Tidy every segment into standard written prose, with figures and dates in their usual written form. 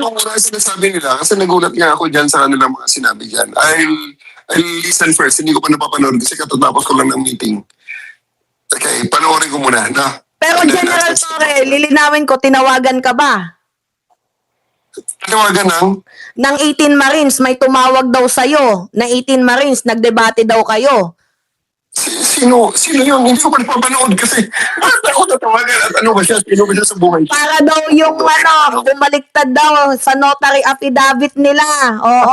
Ano muna ang sinasabi nila? Kasi nagulat nga ako dyan sa kanilang mga sinabi dyan. I'll listen first. Hindi ko pa napapanood kasi katatapos ko lang ng meeting. Okay, panoorin ko muna. Na? Pero General Torre, lilinawin ko, tinawagan ka ba? Tinawagan ng? Ng 18 Marines, may tumawag daw sa'yo. Na 18 Marines, nagdebate daw kayo. Sino yun? Hindi ko pa napapanood kasi bakit ako natawagan at ano ba siya? Sino ba siya sa buhay? Para daw yung bumaliktad daw sa notary affidavit nila. Oo.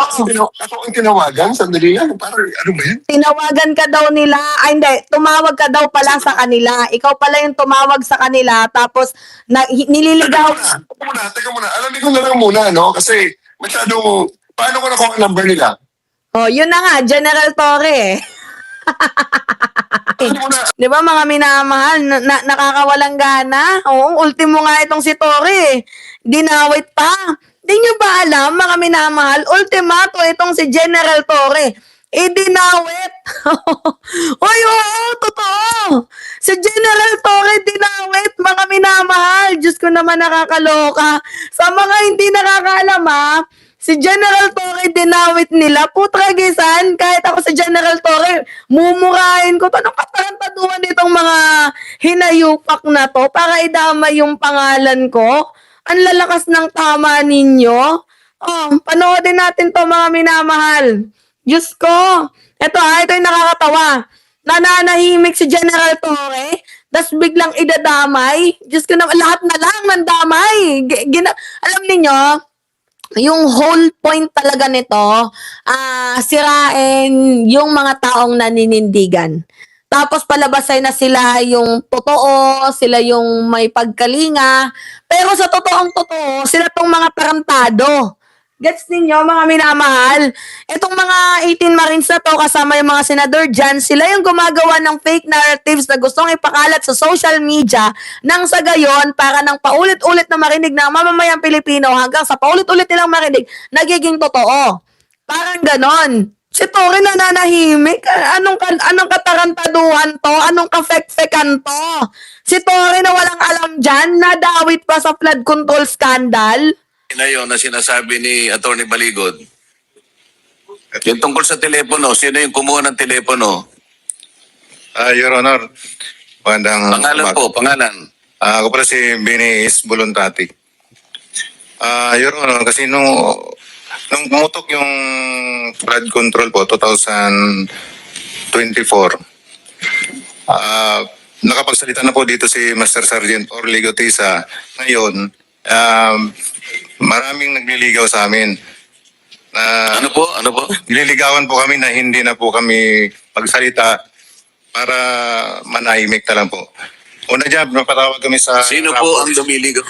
Ako ang tinawagan? Sandali yan. Parang ano ba yan? Tinawagan ka daw nila. Ay, hindi. Tumawag ka daw pala sa kanila. Ikaw pala yung tumawag sa kanila. Tapos, nililigaw. Teka muna. Alamin ko na lang muna, no? Kasi masyadong, paano ko nakuha ang number nila? Oh, yun na nga, General Torre. Di ba mga minamahal, nakakawalang gana? Oo, ultimo nga itong si Torre. Dinawit pa. Di nyo ba alam, mga minamahal, ultimato itong si General Torre. Dinawit. Oy, oo, totoo. Si General Torre dinawit, mga minamahal. Diyos ko naman, nakakaloka. Sa mga hindi nakakaalam, ha, si General Torre dinawit nila. Putragisan, kahit ako si General Torre, mumurahin ko to. Anong katarantaduhan nitong mga hinayupak na to para idama yung pangalan ko? Ang lalakas ng tama ninyo. Oh, panoodin natin to, mga minamahal. Diyos ko. Ito yung nakakatawa. Nananahimik si General Torre, tas biglang idadamay. Diyos ko na, lahat na lang ng damay. Alam niyo, yung whole point talaga nito, sirain yung mga taong naninindigan. Tapos palabasay na sila yung totoo, sila yung may pagkalinga. Pero sa totoong totoo, sila tong mga tarantado. Gets ninyo, mga minamahal? Itong mga 18 Marines na to, kasama yung mga senador dyan, sila yung gumagawa ng fake narratives na gustong ipakalat sa social media nang sa gayon, para nang paulit-ulit na marinig ng mamamayang Pilipino hanggang sa paulit-ulit nilang marinig, nagiging totoo. Parang ganon. Si Torre nananahimik. Anong katarantaduhan to? Anong kafek-fekan to? Si Torre na walang alam dyan, nadawit pa sa flood control scandal. Na yun na sinasabi ni Atty. Baligod. Yung tungkol sa telepono, sino yung kumuha ng telepono? Your Honor, Pangalan po, pangalan. Ako pala si Binis Buluntati. Your Honor, kasi nung pumutok yung flood control po, 2024, nakapagsalita na po dito si Master Sergeant Orly Gotisa. Ngayon, maraming nagliligaw sa amin. Ano po? Nililigawan po kami na hindi na po kami magsalita para manahimik na lang po. Una dyan, napatawag kami sa... Sino po ang lumiligaw?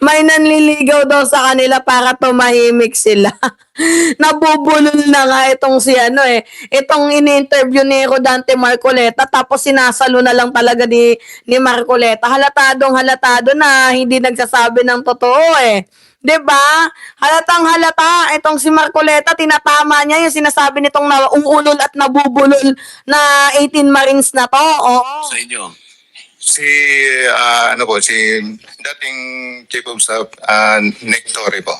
May nanliligaw daw sa kanila para tumahimik sila. Nabubulol na nga itong si itong ini-interview ni Rodante Marcoleta, tapos sinasalo na lang talaga ni Marcoleta. Halatado na hindi nagsasabi ng totoo 'Di ba? Halatang halata itong si Marcoleta, tinatama niya yung sinasabi nitong nauulol at nabubulol na 18 Marines na to. Oo. Sa inyo? Si dating Chief of Staff, Nick Torre po.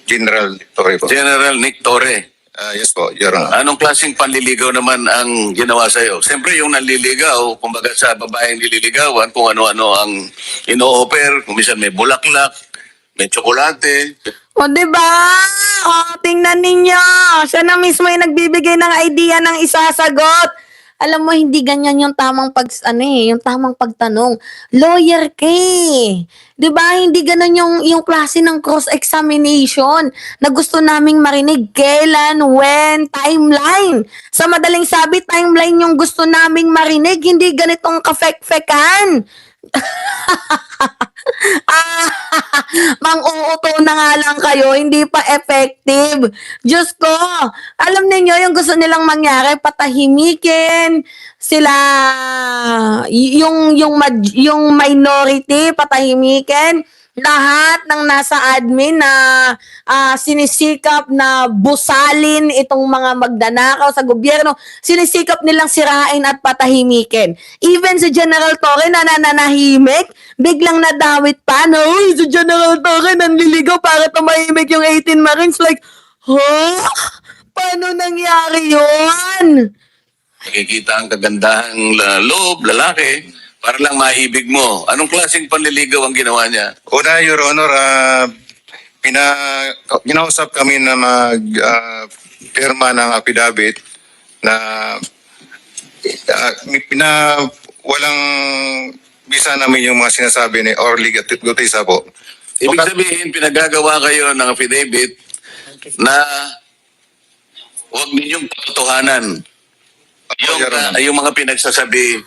General Nick Torre po. General Nick Torre. Yes po, Your Honor. Anong klaseng panliligaw naman ang ginawa sa'yo? Siyempre yung nanliligaw, kumbaga sa babaeng nililigawan, kung ano-ano ang ino-offer, kung minsan may bulaklak, may tsokolate. O, diba? O, tingnan ninyo. Siya na mismo yung nagbibigay ng idea ng isasagot. Alam mo, hindi ganyan yung tamang yung tamang pagtanong. Lawyer ka eh. 'Di ba? Hindi ganun yung klase ng cross-examination na gusto naming marinig. Kailan, when, timeline. Sa madaling sabi, timeline yung gusto naming marinig. Hindi ganitong kafek-fekan. Mang-uuto na nga lang kayo, hindi pa effective. Diyos ko, alam niyo yung gusto nilang mangyari, patahimikin sila, yung minority, patahimikin, lahat ng nasa admin na sinisikap na busalin itong mga magnanakaw sa gobyerno, sinisikap nilang sirain at patahimikin. Even si General Torre na nananahimik, biglang nadawit pa, no? Uy, si General Torre nanliligaw para tumahimik yung 18 Marines. Like, huh? Paano nangyari yun? Nakikita ang kagandahang loob, lalaki, para lang maibig mo. Anong klaseng panliligaw ang ginawa niya? Una, Your Honor, ginausap kami na pirma ng affidavit na walang bisa namin yung mga sinasabi ni Orly Gutesa po. Ibig sabihin, pinagagawa kayo ng affidavit na huwag ninyong patotohanan yung mga pinagsasabi.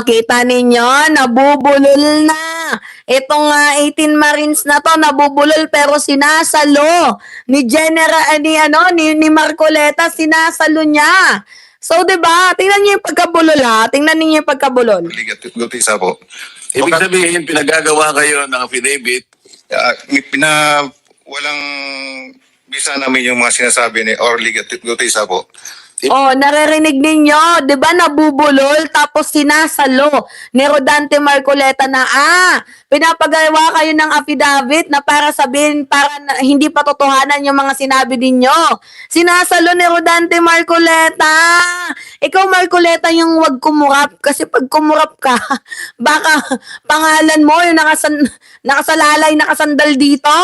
Kita ninyo, nabubulol na. Itong 18 Marines na to, nabubulol pero sinasalo ni ni Marcoleta, sinasalo niya. So, 'di ba? Tingnan niyo yung pagkabulol ha. Tingnan niyo yung pagkabulol. Orly Gutesa po. Ibig sabihin, pinagagawa kayo ng affidavit Walang bisa namin yung mga sinasabi ni Orly Gutesa po. Naririnig ninyo, 'di ba, nabubulol tapos sinasalo ni Rodante Marcoleta na pinapagawa kayo ng affidavit na para sabihin hindi patotohanan yung mga sinabi ninyo. Sinasalo ni Rodante Marcoleta. Ikaw, Marcoleta, yung wag kumurap kasi pag kumurap ka, baka pangalan mo yung nakasalalay, nakasandal dito.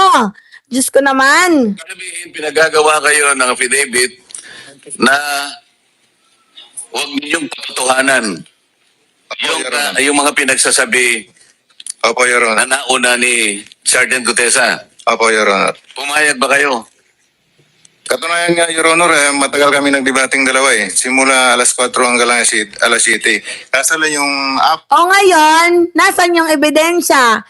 Diyos ko naman. sabihin, pinagagawa kayo ng affidavit na huwag ninyong patotohanan yung mga pinagsasabi Opo, Your Honor. na nauna ni Sergeant Gutesa. Opo, Your Honor. Pumayag ba kayo? Katunayan nga, Your Honor, matagal kami nagdebating dalawa eh. Simula alas 4 hanggang alas 7. Kaso lang yung Ngayon, nasan yung ebidensya?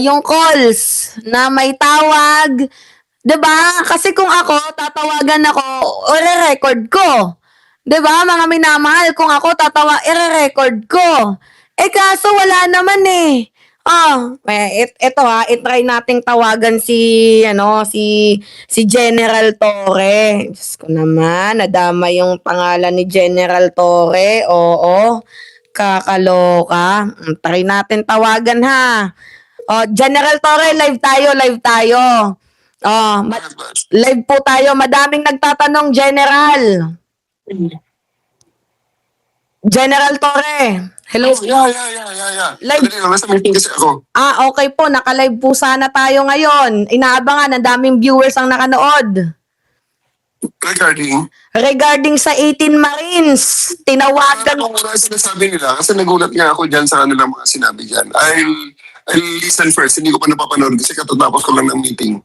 Yung calls na may tawag. 'Di ba? Kasi kung ako, tatawagan ako, i-record ko. 'Di ba, mga minamahal, kung ako i-record ko. Kaso wala naman eh. Ito i-try nating tawagan si General Torre. Diyos ko naman, nadama yung pangalan ni General Torre. Oo, kakaloka. Try natin tawagan ha. General Torre, live tayo. Live po tayo. Madaming nagtatanong, General. General Torre. Hello. Yeah. Live. Madali lang, nasa meeting kasi ako. Okay po. Naka-live po sana tayo ngayon. Inaabangan, ang daming viewers ang nakanood. Regarding sa 18 Marines, tinawagan. Ano muna sinasabi nila? Kasi nagulat nga ako dyan sa kanilang mga sinabi dyan. I'll listen first. Hindi ko pa napapanood kasi katatapos ko lang ng meeting.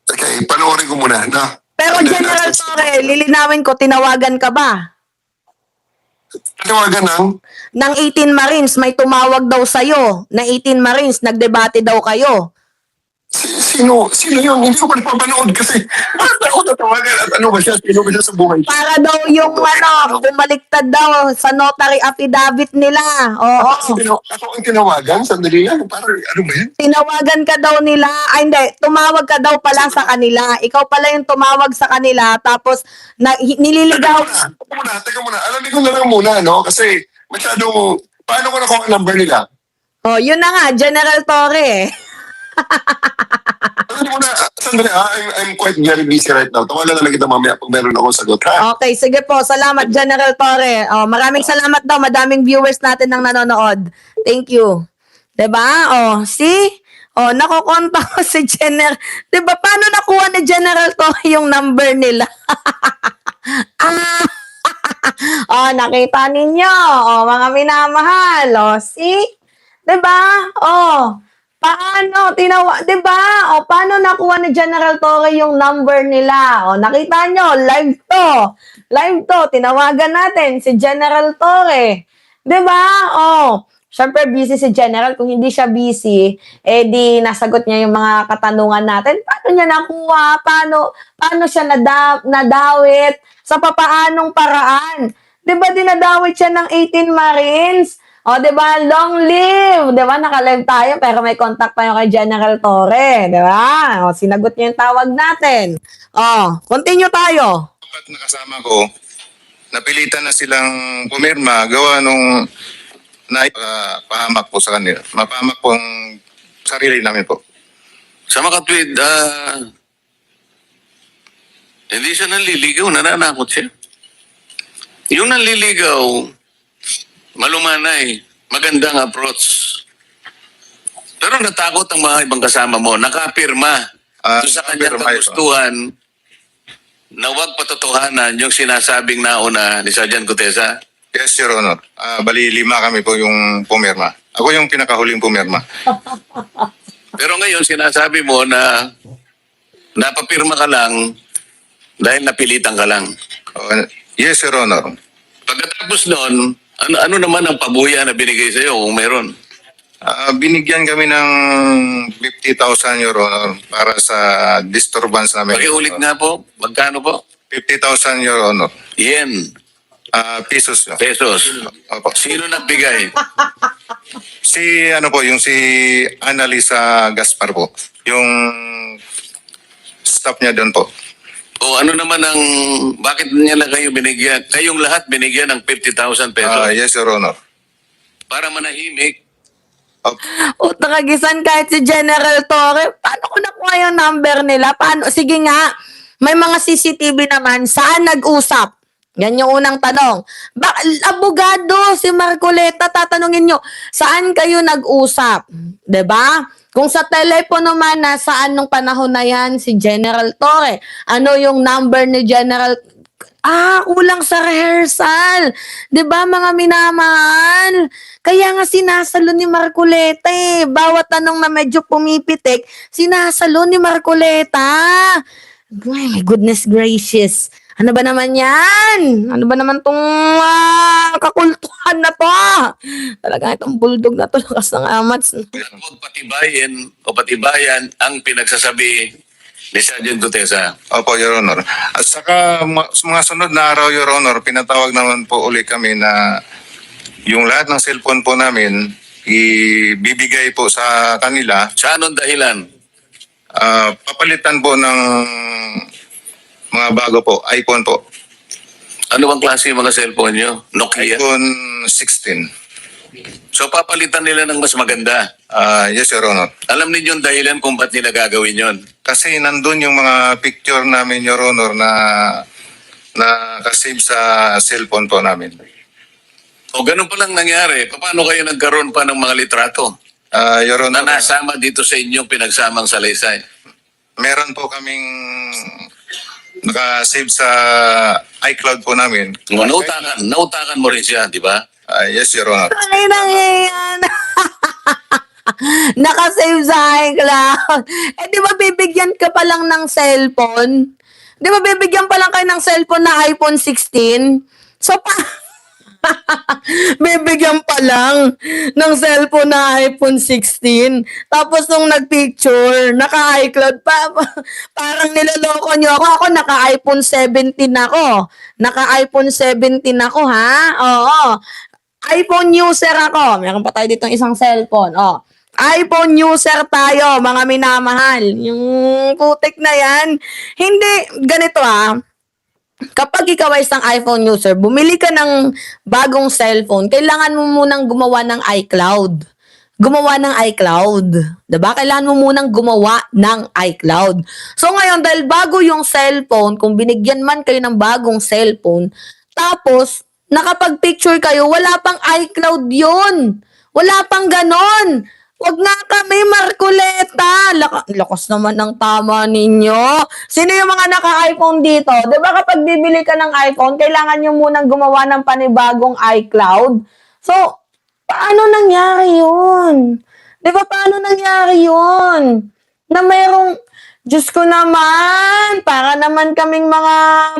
Okay, panoorin ko muna. Pero General Torre, lilinawin ko, tinawagan ka ba? Tinawagan Ng 18 Marines, may tumawag daw sa'yo. Na 18 Marines, nagdebate daw kayo. Sino yun? Hindi ko pa napapanood kasi bakit ako tatawagan at ano ba siya? Sino ba siya sa buhay? Para daw yung bumaliktad daw sa notary affidavit nila. Oo. Ako ang tinawagan? Sandali yan. Parang ano ba yan? Tinawagan ka daw nila. Hindi. Tumawag ka daw pala sa kanila. Ikaw pala yung tumawag sa kanila. Tapos, nililigaw. Teka muna. Alamin ko na lang muna, no? Kasi masyadong, paano ko nakuha ang number nila? Yun na nga. General Torre. Sandali, I'm quite very busy right now. Tawala na lang kita mamaya pag meron akong sagot, ha? Okay, sige po. Salamat, General Torre. Maraming salamat daw. Madaming viewers natin ang nanonood. Thank you. 'Di ba? See? Nakukonta ko si General. 'Di ba? Paano nakuha ni General Torre yung number nila? Nakita ninyo. Mga minamahal. See? 'Di ba? Paano? 'Di ba? Paano nakuha ni General Torre yung number nila? Nakita nyo, live to. Live to. Tinawagan natin si General Torre. 'Di ba? Syempre busy si General. Kung hindi siya busy, di nasagot niya yung mga katanungan natin. Paano niya nakuha? Paano siya nadawit? Sa papaanong paraan? 'Di ba dinadawit siya ng 18 Marines? O, di ba? Long live! Di ba? Naka-live tayo pero may contact tayo kay General Torre. Di ba? O, sinagot niya yung tawag natin. O, continue tayo. Dapat nakasama ko, napilitan na silang pumirma gawa nung pahamak po sa kanila. Mapahamak po ang sarili namin po. Sa makatwid, hindi siya nanliligaw, nananakot siya. Yung nanliligaw, malumanay, magandang approach. Pero natakot ang mga ibang kasama mo, nakapirma doon sa kanyang nakapirma ito. kagustuhan na huwag patotohanan yung sinasabing nauna ni Sergeant Gutesa. Yes, Your Honor. Bali, 5 kami po yung pumirma. Ako yung pinakahuling pumirma. Pero ngayon, sinasabi mo na napapirma ka lang dahil napilitan ka lang. Yes, Your Honor. Pagkatapos noon, ano naman ang pabuya na binigay sa'yo kung meron? Binigyan kami ng 50,000, Your Honor, para sa disturbance namin. Pakiulit nga po, magkano po? 50,000, Your Honor. Yen, Pesos. pesos. Opo. Sino nagbigay? Yung si Annalisa Gaspar po. Yung staff niya doon po. O ano naman ang, bakit niya lang kayo binigyan? Kayong lahat binigyan ng 50,000 pesos Yes, Your Honor. para manahimik. O, takagisan kahit si General Torre. Paano ko nakuha yung number nila? Paano? Sige nga, may mga CCTV naman. Saan nag-usap? Yan yung unang tanong. Abogado, si Marcoleta, tatanungin nyo, saan kayo nag-usap? 'Di ba? Kung sa telepono man, nasaan nung panahon na yan si General Torre? Ano yung number ni General? Kulang sa rehearsal. 'Di ba, mga minamahal? Kaya nga sinasalo ni Marcoleta eh. Bawat tanong na medyo pumipitik, sinasalo ni Marcoleta. Ay, my goodness gracious. Ano ba naman yan? Ano ba naman tong kakultuhan na to? Talaga itong bulldog na to, lakas ng amats. Huwag patibayin o patibayan ang pinagsasabi ni Sergeant Gutesa. Opo, Your Honor. At saka sa mga sunod na araw, Your Honor, pinatawag naman po uli kami na yung lahat ng cellphone po namin ibibigay po sa kanila. Sa anong dahilan? Papalitan po ng mga bago po, iPhone po. Ano bang klase yung mga cellphone nyo? Nokia? iPhone 16. So papalitan nila ng mas maganda. Yes, Your Honor. Alam ninyo yung dahilan kung ba't nila gagawin yon. Kasi nandun yung mga picture namin, Your Honor, na nakasave sa cellphone po namin. O ganun palang nangyari, paano kayo nagkaroon pa ng mga litrato Your na Honor, nasama dito sa inyong pinagsamang salaysay? meron po kaming nakasave sa iCloud po namin. Nautakan mo rin siya, di ba? Yes, Your Honor. Ay, nangyayaan. Nakasave sa iCloud. Di ba bibigyan ka pa lang ng cellphone? Di ba bibigyan pa lang kayo ng cellphone na iPhone 16? So, bibigyan pa lang ng cellphone na iPhone 16. Tapos nung nagpicture, naka-iCloud pa. Parang niloloko nyo ako. Ako naka-iPhone 17 ako. Naka-iPhone 17 ako, ha? Oo. iPhone user ako. Meron pa tayo ditong isang cellphone. iPhone user tayo, mga minamahal. Yung putik na yan. Hindi, ganito kapag ikaw ay isang iPhone user, bumili ka ng bagong cellphone, kailangan mo munang gumawa ng iCloud. Gumawa ng iCloud. Diba? Kailangan mo munang gumawa ng iCloud. So ngayon, dahil bago yung cellphone, kung binigyan man kayo ng bagong cellphone, tapos, nakapag-picture kayo, wala pang iCloud yun. Wala pang ganon. Wag nga kami, Marcoleta. Lakas naman ng tama ninyo. Sino yung mga naka-iPhone dito? Di ba kapag bibili ka ng iPhone, kailangan nyo munang gumawa ng panibagong iCloud? So, paano nangyari yun? Di ba paano nangyari yun? Na mayroong, Diyos ko naman, para naman kaming mga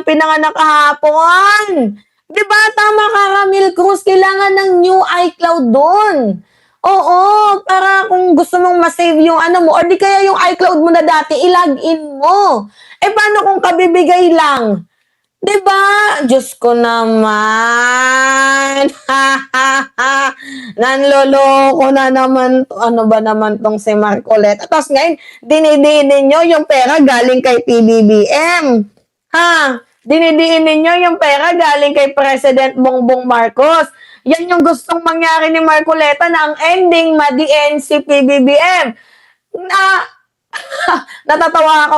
pinanganak kahapon. Di ba tama ka, Ramil Cruz, kailangan ng new iCloud doon. Oo, para kung gusto mong masave yung ano mo, or di kaya yung iCloud mo na dati, i-login mo. Paano kung kabibigay lang? Diba? Diyos ko naman. Nanloloko na naman to. Ano ba naman tong si Marcoleta? Tapos ngayon, dinidiin ninyo yung pera galing kay PBBM. Ha? Dinidiin ninyo yung pera galing kay President Bongbong Marcos. Yan yung gustong mangyari ni Marcoleta na ang ending madiin si PBBM. Natatawa ako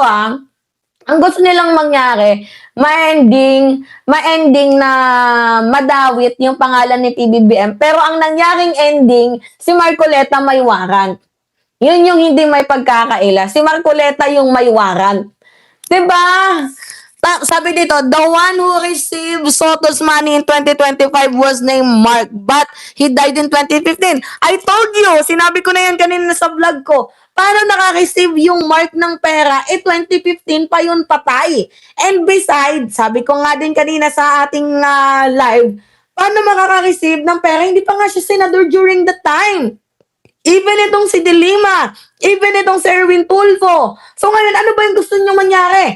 Ang gusto nilang mangyari, ma-ending na madawit yung pangalan ni PBBM. Pero ang nangyaring ending, si Marcoleta may warrant. Yun yung hindi may pagkakaila. Si Marcoleta yung may warrant. Diba? Sabi dito, the one who received Soto's money in 2025 was named Mark, but he died in 2015. I told you, sinabi ko na yan kanina sa vlog ko. Paano naka-receive yung Mark ng pera? 2015 pa yun patay. And besides, sabi ko nga din kanina sa ating live, paano makaka-receive ng pera? Hindi pa nga siya senador during the time. Even itong si De Lima, even itong si Erwin Tulfo. So ngayon, ano ba yung gusto nyo mangyari?